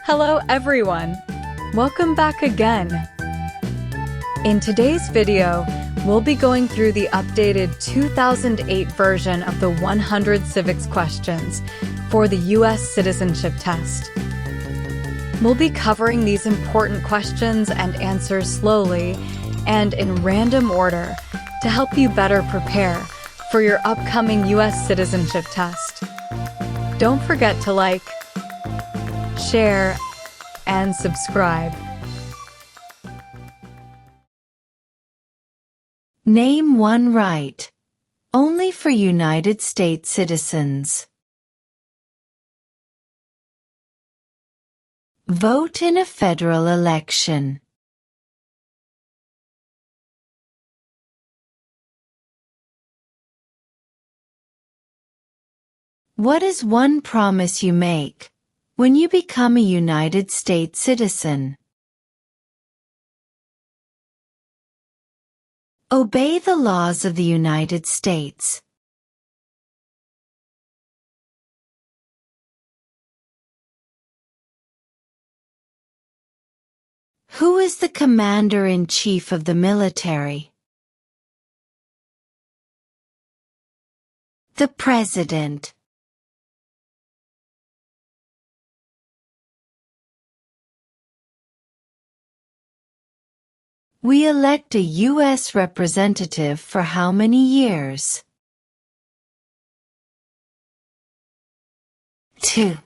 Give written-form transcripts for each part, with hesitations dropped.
Hello everyone! Welcome back again! In today's video, we'll be going through the updated 2008 version of the 100 civics questions for the U.S. Citizenship Test. We'll be covering these important questions and answers slowly and in random order to help you better prepare for your upcoming U.S. Citizenship Test. Don't forget to like, share, and subscribe. Name one right. Only for United States citizens. Vote in a federal election. What is one promise you make when you become a United States citizen? Obey the laws of the United States. Who is the Commander-in-Chief of the military? The President. We elect a U.S. representative for how many years? 2.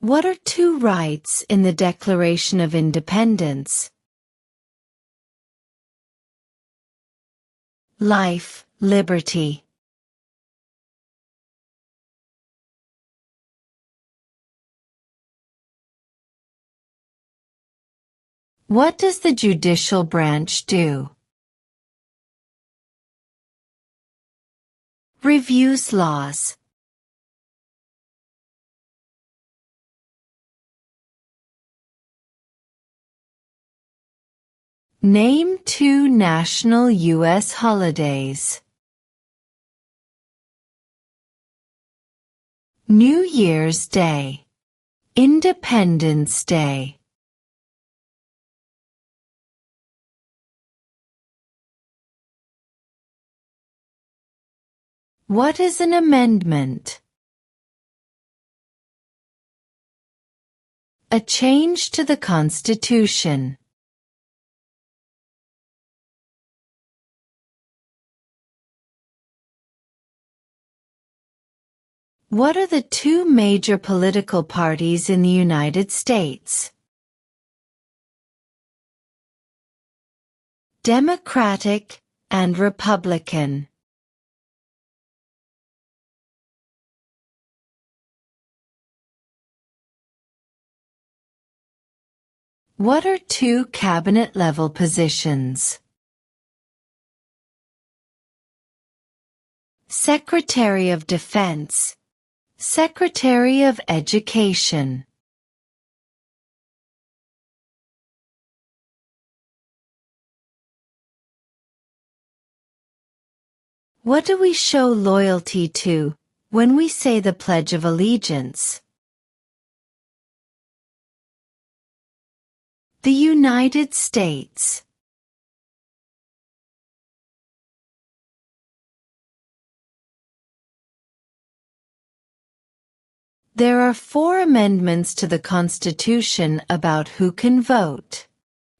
What are two rights in the Declaration of Independence? Life, liberty. What does the judicial branch do? Reviews laws. Name two national U.S. holidays. New Year's Day. Independence Day. What is an amendment? A change to the Constitution. What are the two major political parties in the United States? Democratic and Republican. What are two cabinet-level positions? Secretary of Defense, Secretary of Education. What do we show loyalty to when we say the Pledge of Allegiance? The United States. There are 4 amendments to the Constitution about who can vote.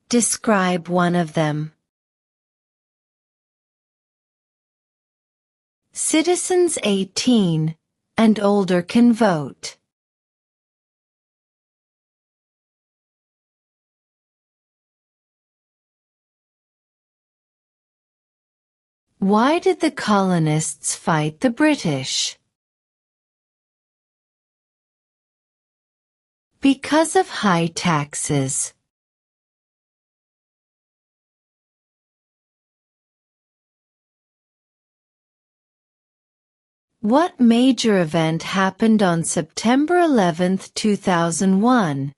Describe one of them. Citizens 18 and older can vote. Why did the colonists fight the British? Because of high taxes. What major event happened on September 11, 2001,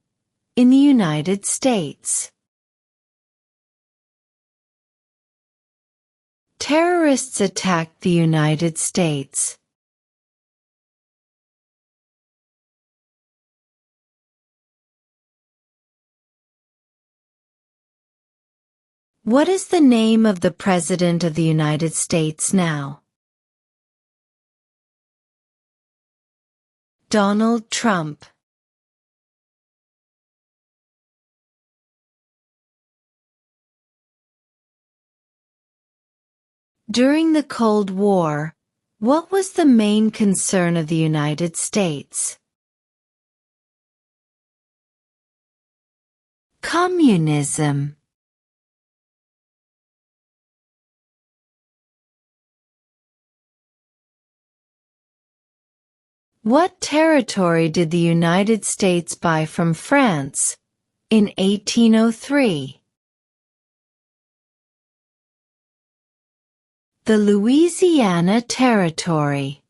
in the United States? Terrorists attacked the United States. What is the name of the President of the United States now? Donald Trump. During the Cold War, what was the main concern of the United States? Communism. What territory did the United States buy from France in 1803? The Louisiana Territory.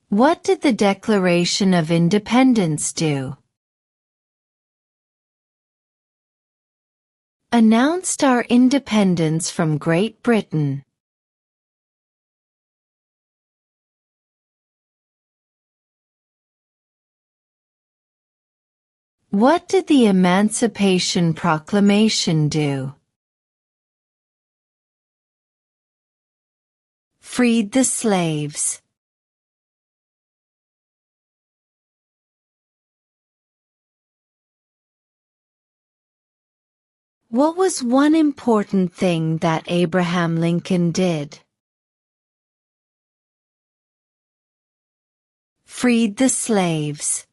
What did the Declaration of Independence do? Announced our independence from Great Britain. What did the Emancipation Proclamation do? Freed the slaves. What was one important thing that Abraham Lincoln did? Freed the slaves.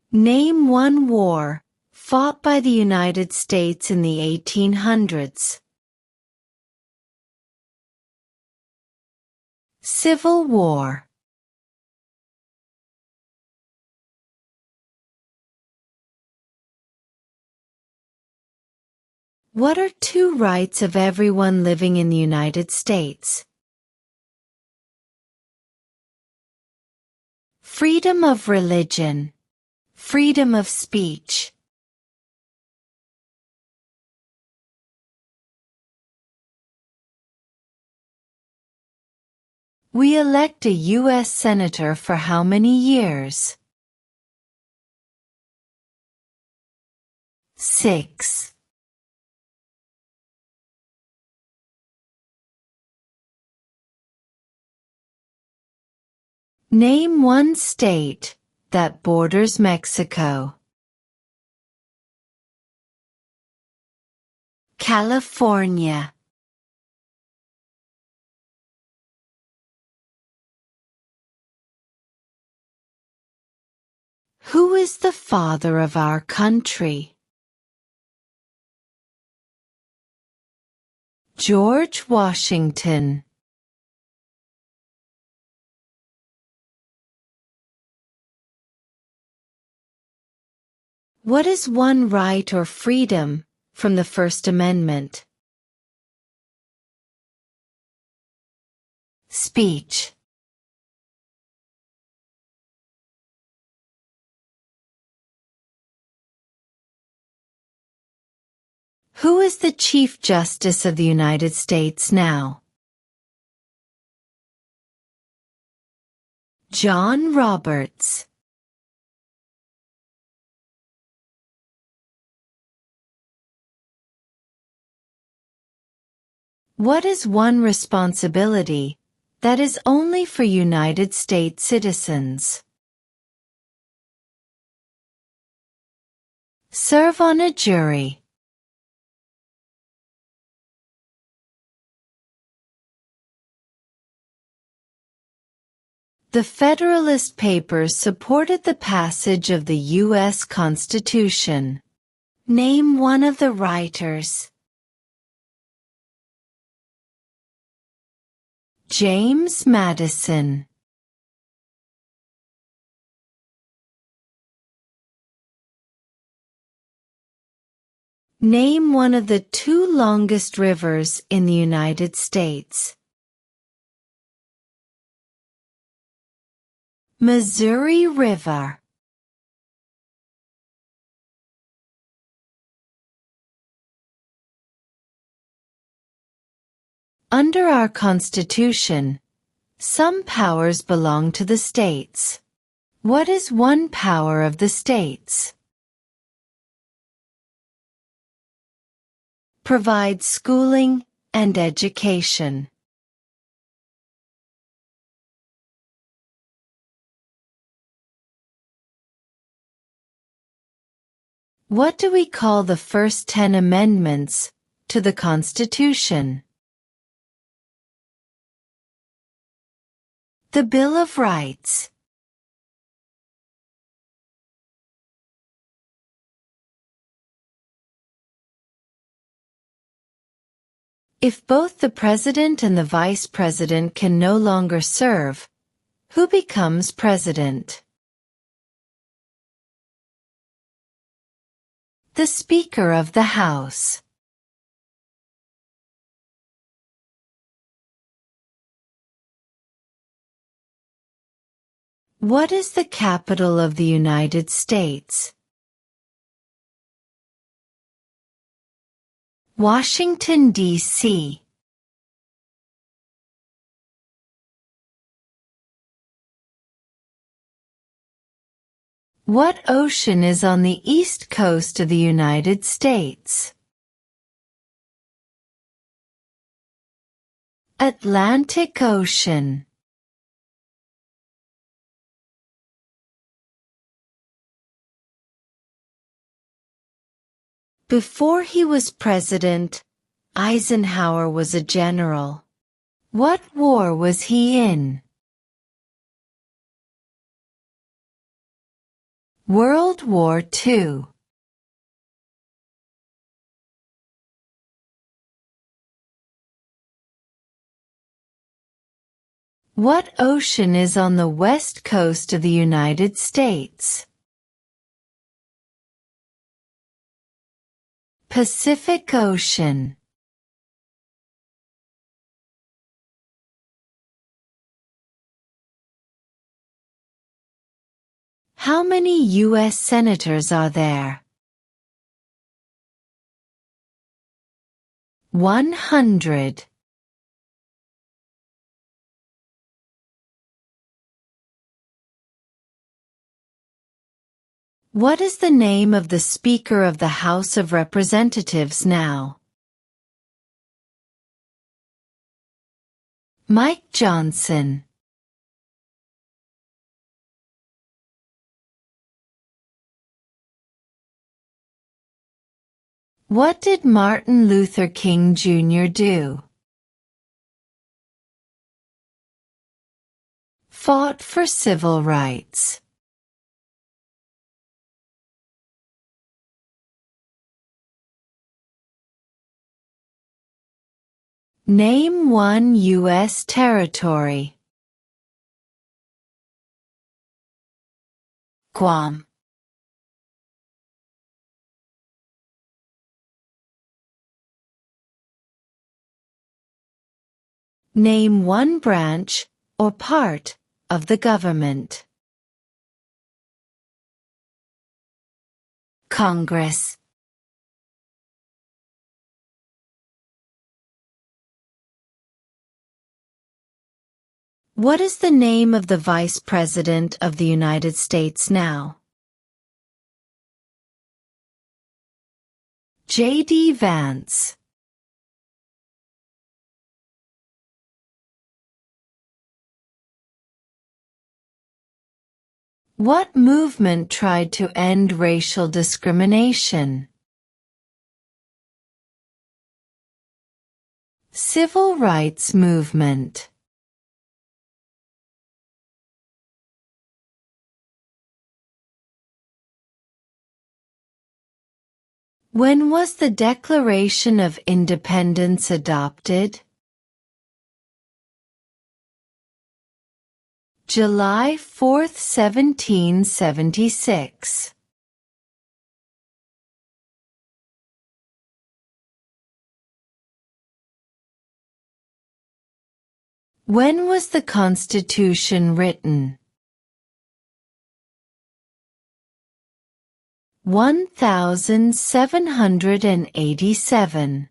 Name one war fought by the United States in the 1800s. Civil War. What are two rights of everyone living in the United States? Freedom of religion. Freedom of speech. We elect a U.S. Senator for how many years? 6. Name one state that borders Mexico. California. Who is the father of our country? George Washington. What is one right or freedom from the First Amendment? Speech. Who is the Chief Justice of the United States now? John Roberts. What is one responsibility that is only for United States citizens? Serve on a jury. The Federalist Papers supported the passage of the U.S. Constitution. Name one of the writers. James Madison. Name one of the two longest rivers in the United States. Missouri River. Under our Constitution, some powers belong to the states. What is one power of the states? Provide schooling and education. What do we call the first 10 amendments to the Constitution? The Bill of Rights. If both the president and the vice president can no longer serve, who becomes president? The Speaker of the House. What is the capital of the United States? Washington, D.C. What ocean is on the east coast of the United States? Atlantic Ocean. Before he was president, Eisenhower was a general. What war was he in? World War II. What ocean is on the west coast of the United States? Pacific Ocean. How many U.S. senators are there? 100. What is the name of the Speaker of the House of Representatives now? Mike Johnson. What did Martin Luther King Jr. do? Fought for civil rights. Name one U.S. territory. Guam. Name one branch or part of the government. Congress. What is the name of the Vice President of the United States now? J.D. Vance. What movement tried to end racial discrimination? Civil rights movement. When was the Declaration of Independence adopted? July 4, 1776. When was the Constitution written? 1787.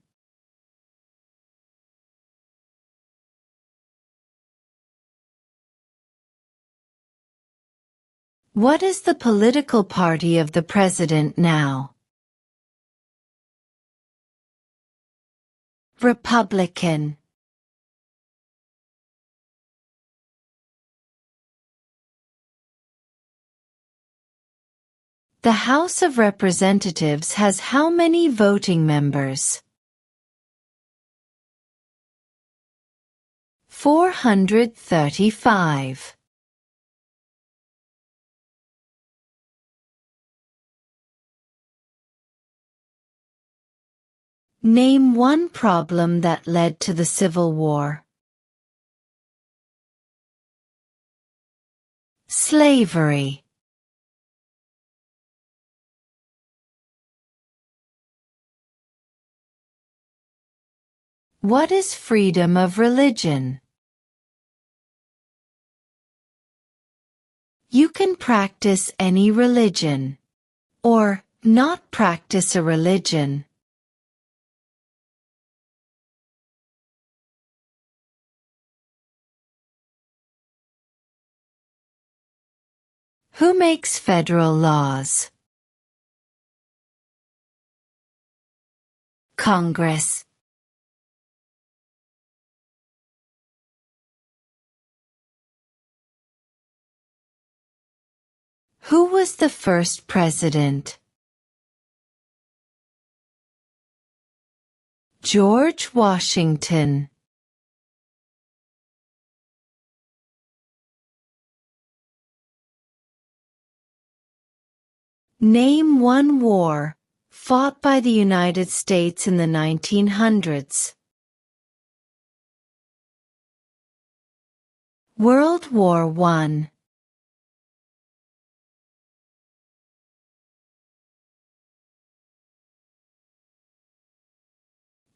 What is the political party of the president now? Republican. The House of Representatives has how many voting members? 435. Name one problem that led to the Civil War. Slavery. What is freedom of religion? You can practice any religion, or not practice a religion. Who makes federal laws? Congress. Who was the first president? George Washington. Name one war fought by the United States in the 1900s. World War I.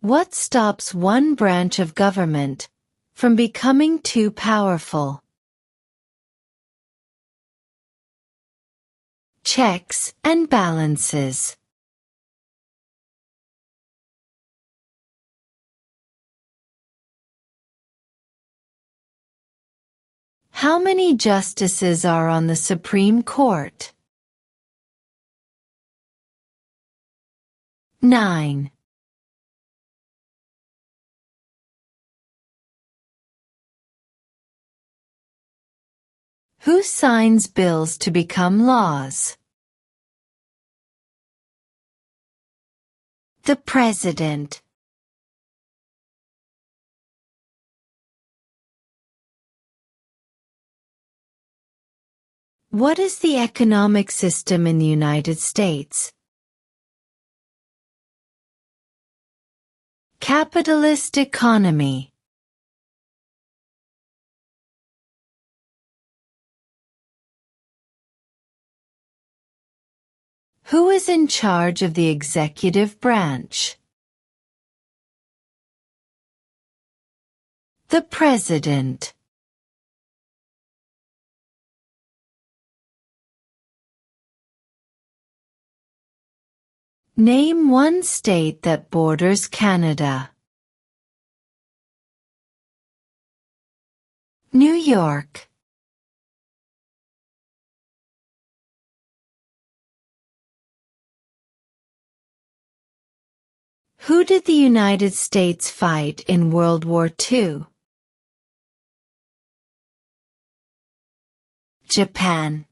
What stops one branch of government from becoming too powerful? Checks and balances. How many justices are on the Supreme Court? 9. Who signs bills to become laws? The President. What is the economic system in the United States? Capitalist economy. Who is in charge of the executive branch? The President. Name one state that borders Canada. New York. Who did the United States fight in World War II? Japan,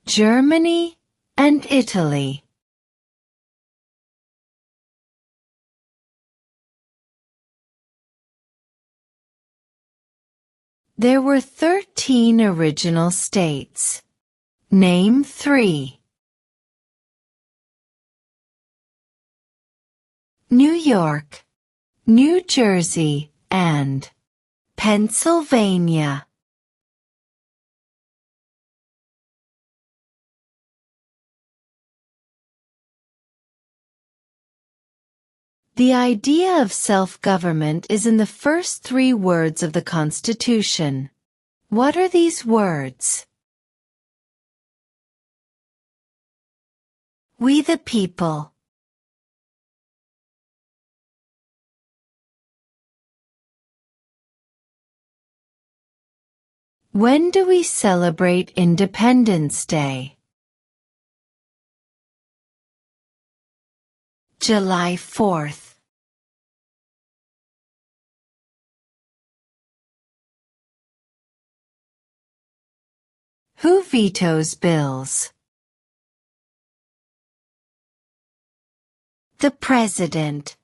Germany, and Italy. There were 13 original states. Name 3. New York, New Jersey, and Pennsylvania. The idea of self-government is in the first 3 words of the Constitution. What are these words? We the people. When do we celebrate Independence Day? July 4th. Who vetoes bills? The President.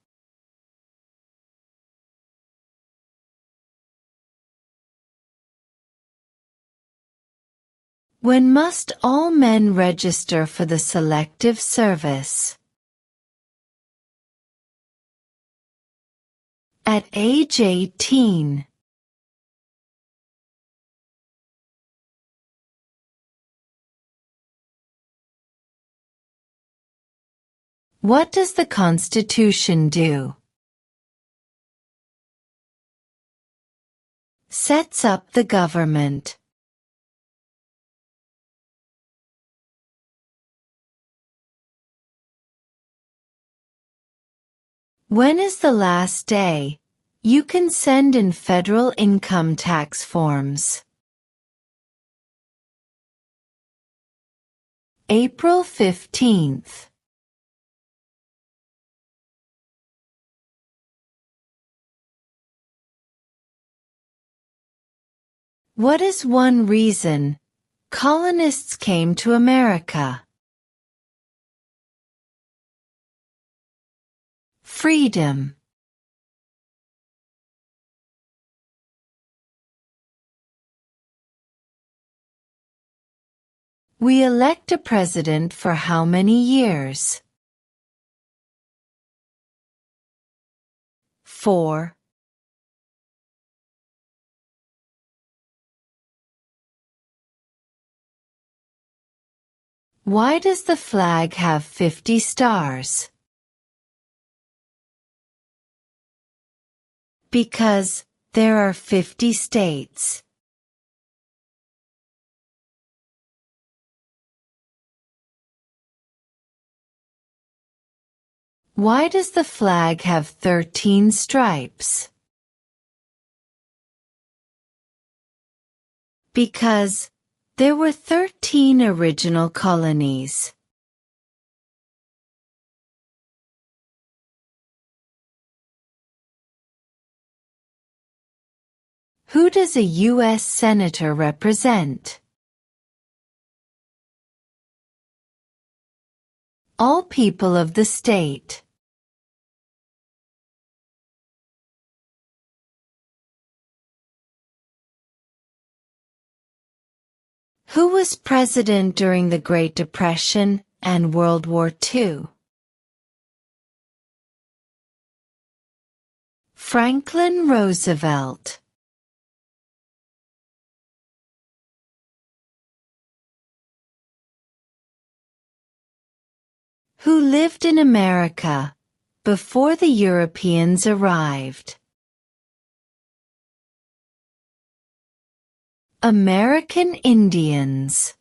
When must all men register for the Selective Service? At age 18. What does the Constitution do? Sets up the government. When is the last day you can send in federal income tax forms? April 15th. What is one reason colonists came to America? Freedom. We elect a president for how many years? 4. Why does the flag have 50 stars? Because there are 50 states. Why does the flag have 13 stripes? Because there were 13 original colonies. Who does a U.S. Senator represent? All people of the state. Who was president during the Great Depression and World War II? Franklin Roosevelt. Who lived in America before the Europeans arrived? American Indians.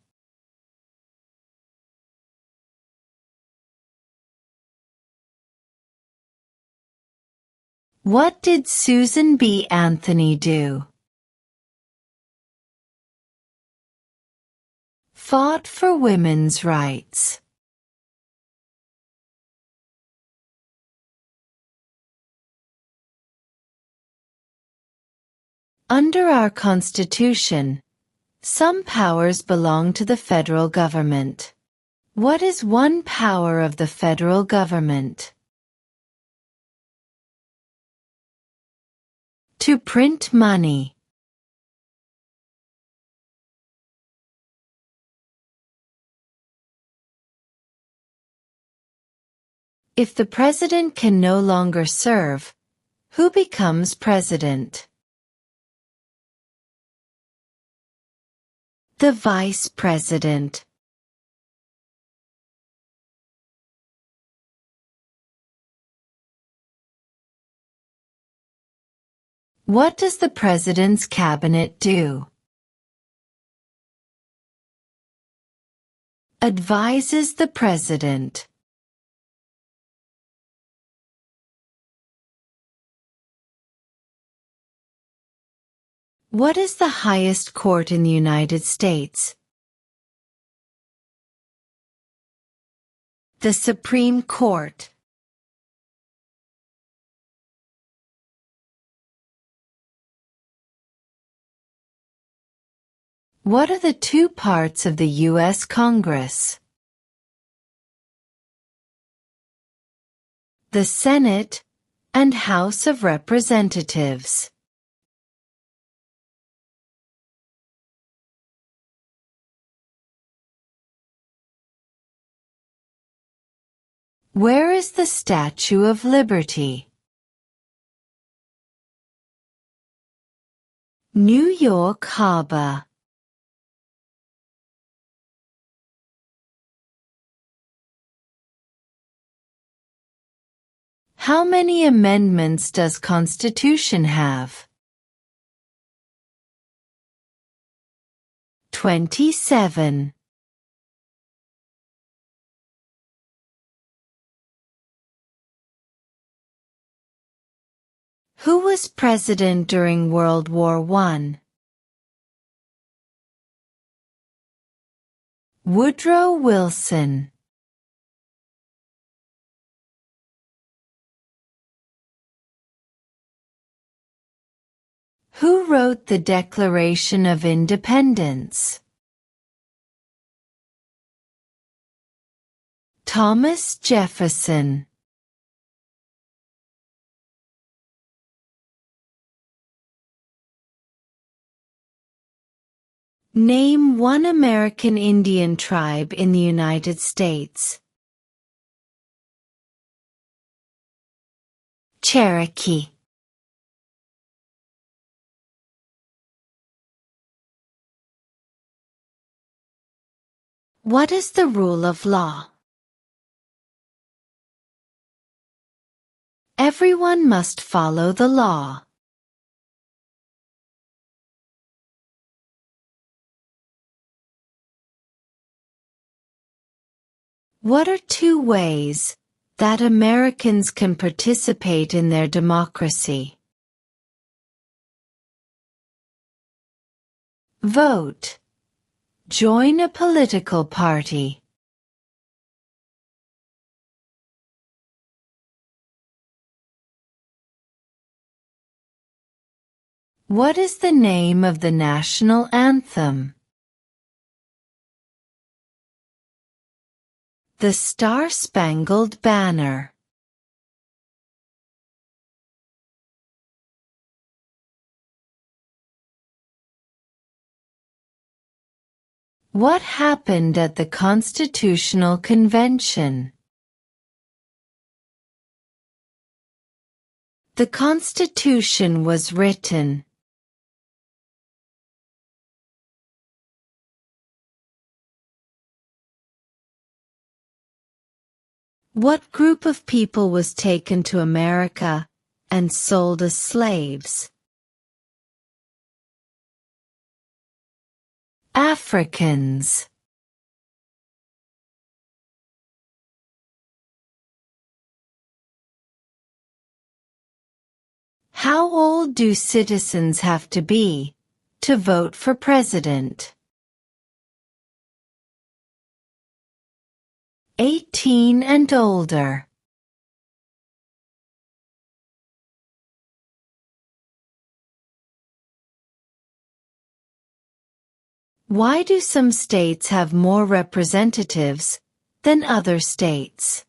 What did Susan B. Anthony do? Fought for women's rights. Under our Constitution, some powers belong to the federal government. What is one power of the federal government? To print money. If the president can no longer serve, who becomes president? The vice president. What does the President's Cabinet do? Advises the President. What is the highest court in the United States? The Supreme Court. What are the two parts of the U.S. Congress? The Senate and House of Representatives. Where is the Statue of Liberty? New York Harbor. How many amendments does Constitution have? 27. Who was president during World War I? Woodrow Wilson. Who wrote the Declaration of Independence? Thomas Jefferson. Name one American Indian tribe in the United States. Cherokee. What is the rule of law? Everyone must follow the law. What are two ways that Americans can participate in their democracy? Vote. Join a political party. What is the name of the national anthem? The Star-Spangled Banner. What happened at the Constitutional Convention? The Constitution was written. What group of people was taken to America and sold as slaves? Africans. How old do citizens have to be to vote for president? 18 and older. Why do some states have more representatives than other states?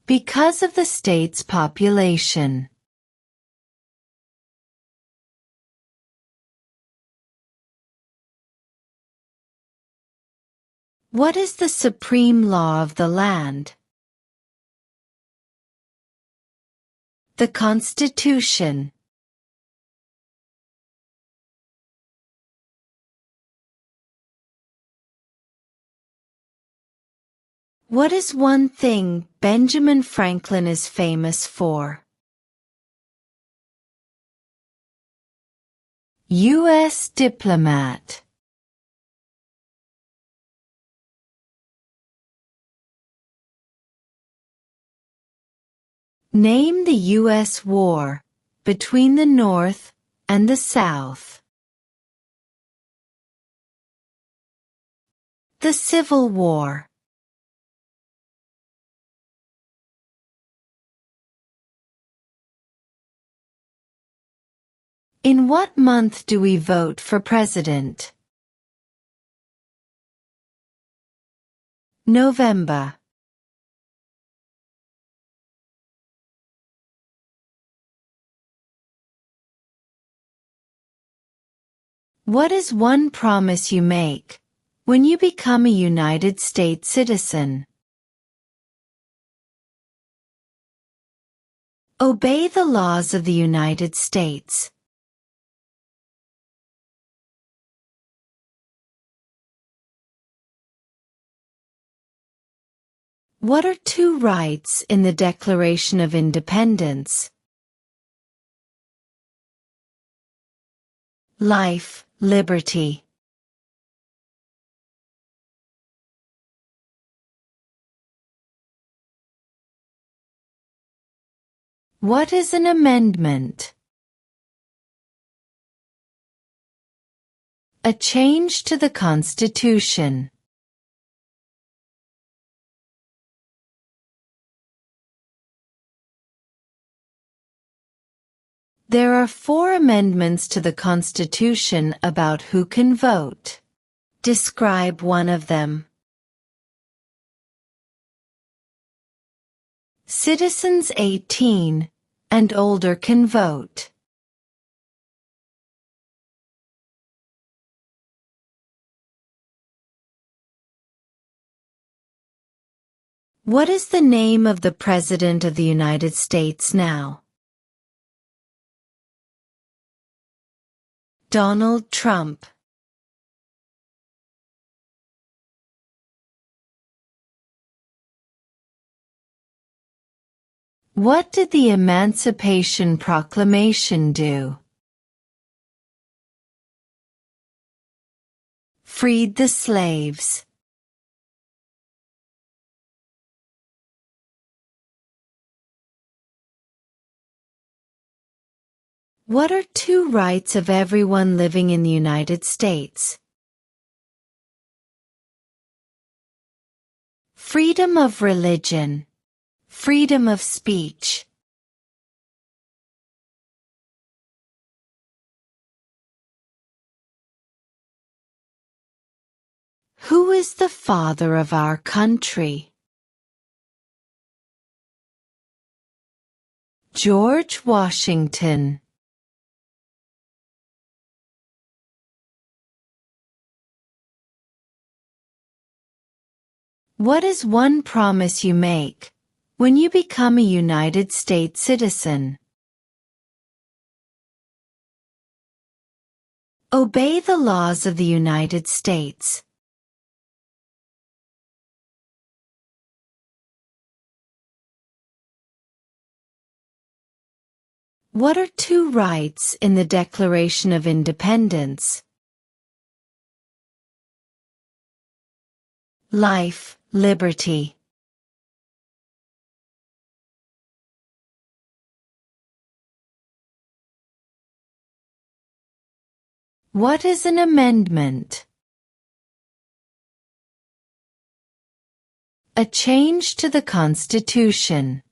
Because of the state's population. What is the supreme law of the land? The Constitution. What is one thing Benjamin Franklin is famous for? U.S. diplomat. Name the U.S. war between the North and the South. The Civil War. In what month do we vote for president? November. What is one promise you make when you become a United States citizen? Obey the laws of the United States. What are two rights in the Declaration of Independence? Life, liberty. What is an amendment? A change to the Constitution. There are 4 amendments to the Constitution about who can vote. Describe one of them. Citizens 18 and older can vote. What is the name of the President of the United States now? Donald Trump. What did the Emancipation Proclamation do? Freed the slaves. What are 2 rights of everyone living in the United States? Freedom of religion. Freedom of speech. Who is the father of our country? George Washington. What is one promise you make when you become a United States citizen? Obey the laws of the United States. What are 2 rights in the Declaration of Independence? Life, liberty. What is an amendment? A change to the Constitution.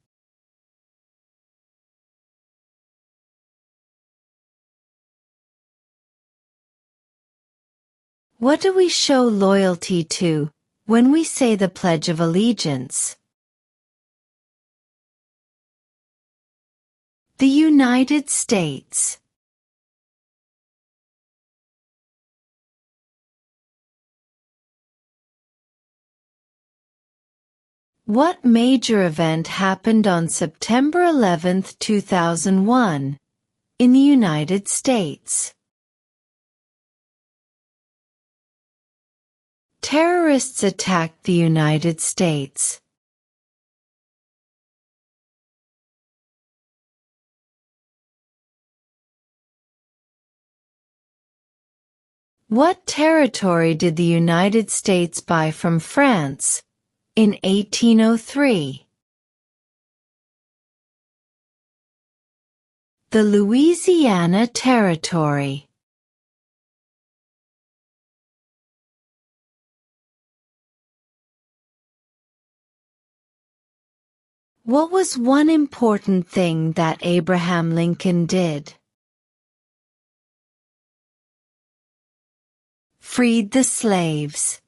What do we show loyalty to when we say the Pledge of Allegiance? The United States. What major event happened on September 11, 2001, in the United States? Terrorists attacked the United States. What territory did the United States buy from France in 1803? The Louisiana Territory. What was one important thing that Abraham Lincoln did? Freed the slaves.